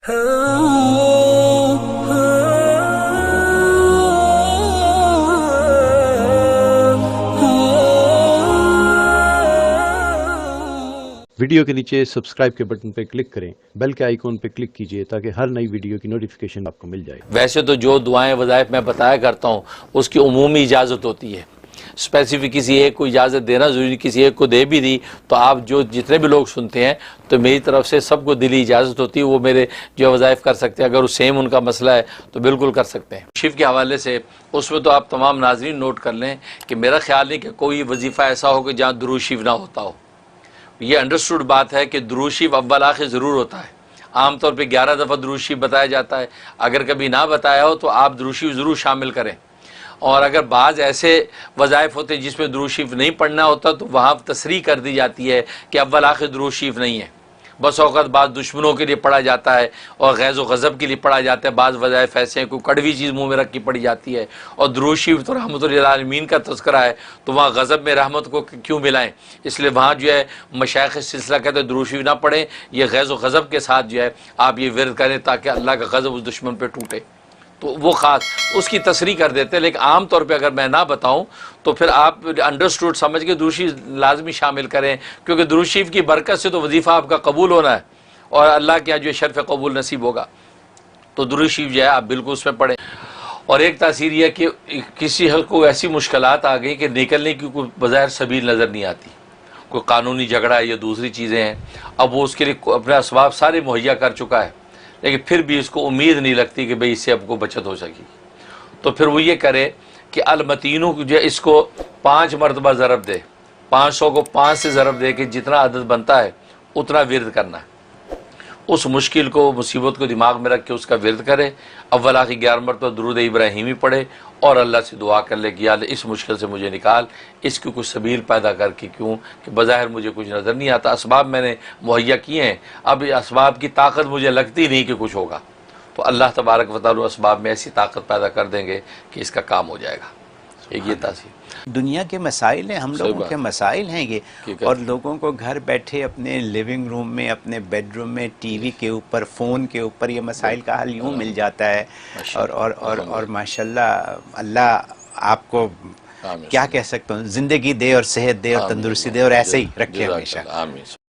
Video کے نیچے subscribe کے بٹن پہ کلک کریں، بیل کے آئیکن پہ کلک کیجئے تاکہ ہر نئی ویڈیو کی نوٹیفیکیشن آپ کو مل جائے۔ ویسے تو جو دعائیں وظائف میں بتایا کرتا ہوں اس کی عمومی اجازت ہوتی ہے، اسپیسیفک کسی ایک کو اجازت دینا ضروری نہیں، کسی ایک کو دے بھی دی تو آپ جتنے بھی لوگ سنتے ہیں تو میری طرف سے سب کو دلی اجازت ہوتی ہے، وہ میرے جو وظائف کر سکتے ہیں، اگر وہ سیم ان کا مسئلہ ہے تو بالکل کر سکتے ہیں۔ شیف کے حوالے سے اس میں تو آپ تمام ناظرین نوٹ کر لیں کہ میرا خیال نہیں کہ کوئی وظیفہ ایسا ہو کہ جہاں درود شریف نہ ہوتا ہو۔ یہ انڈرسٹوڈ بات ہے کہ درود شریف اول آخر ضرور ہوتا ہے، عام طور پہ 11 دفعہ درود شریف بتایا جاتا ہے، اگر کبھی نہ بتایا ہو تو آپ درود شریف ضرور شامل کریں۔ اور اگر بعض ایسے وظائف ہوتے ہیں جس میں درود شریف نہیں پڑھنا ہوتا تو وہاں تصریح کر دی جاتی ہے کہ اول آخر درود شریف نہیں ہے۔ بس اوقات بعض دشمنوں کے لیے پڑھا جاتا ہے اور غیظ و غضب کے لیے پڑھا جاتا ہے، بعض وظائف ایسے ہیں کوئی کڑوی چیز منہ میں رکھ کے پڑھی جاتی ہے، اور درود شریف تو رحمت للعالمین کا تذکرہ ہے تو وہاں غضب میں رحمت کو کیوں ملائیں؟ اس لیے وہاں جو ہے مشائخ سلسلہ کہتے ہیں درود شریف نہ پڑھیں، یہ غیظ و غضب کے ساتھ جو ہے آپ یہ ورد کریں تاکہ اللہ کا غضب اس دشمن پہ ٹوٹے، تو وہ خاص اس کی تصریح کر دیتے ہیں۔ لیکن عام طور پہ اگر میں نہ بتاؤں تو پھر آپ انڈرسٹوڈ سمجھ کے درود شریف لازمی شامل کریں، کیونکہ درود شریف کی برکت سے تو وظیفہ آپ کا قبول ہونا ہے اور اللہ کیا جو شرف قبول نصیب ہوگا، تو درود شریف جو ہے آپ بالکل اس میں پڑھیں۔ اور ایک تاثیر یہ ہے کہ کسی کو ایسی مشکلات آ گئی کہ نکلنے کی کوئی بظاہر سبیل نظر نہیں آتی، کوئی قانونی جھگڑا ہے یا دوسری چیزیں ہیں، اب وہ اس کے لیے اپنے اسباب سارے مہیا کر چکا ہے لیکن پھر بھی اس کو امید نہیں لگتی کہ بھئی اس سے اب کو بچت ہو سکی، تو پھر وہ یہ کرے کہ المتینوں جو اس کو 5 مرتبہ ضرب دے، 500 کو 5 سے ضرب دے کہ جتنا عدد بنتا ہے اتنا ورد کرنا ہے، اس مشکل کو مصیبت کو دماغ میں رکھ کے اس کا ورد کرے، اول آخر 11 مرتبہ درود ابراہیمی پڑھے اور اللہ سے دعا کر لے کہ یا اللہ اس مشکل سے مجھے نکال، اس کی کچھ سبیل پیدا کر کے، کیوں کہ بظاہر مجھے کچھ نظر نہیں آتا، اسباب میں نے مہیا کیے ہیں، اب اسباب کی طاقت مجھے لگتی نہیں کہ کچھ ہوگا، تو اللہ تبارک و تعالی اسباب میں ایسی طاقت پیدا کر دیں گے کہ اس کا کام ہو جائے گا۔ ایک یہ تاثیر دنیا کے مسائل ہیں، ہم لوگوں کے مسائل ہیں یہ، اور لوگوں کو گھر بیٹھے اپنے لیونگ روم میں، اپنے بیڈ روم میں، ٹی وی کے اوپر، فون کے اوپر یہ مسائل کا حل یوں مل جاتا ہے، اور ماشاءاللہ اللہ آپ کو کیا کہہ سکتا ہوں، زندگی دے اور صحت دے اور تندرستی دے اور ایسے ہی رکھے ہمیشہ۔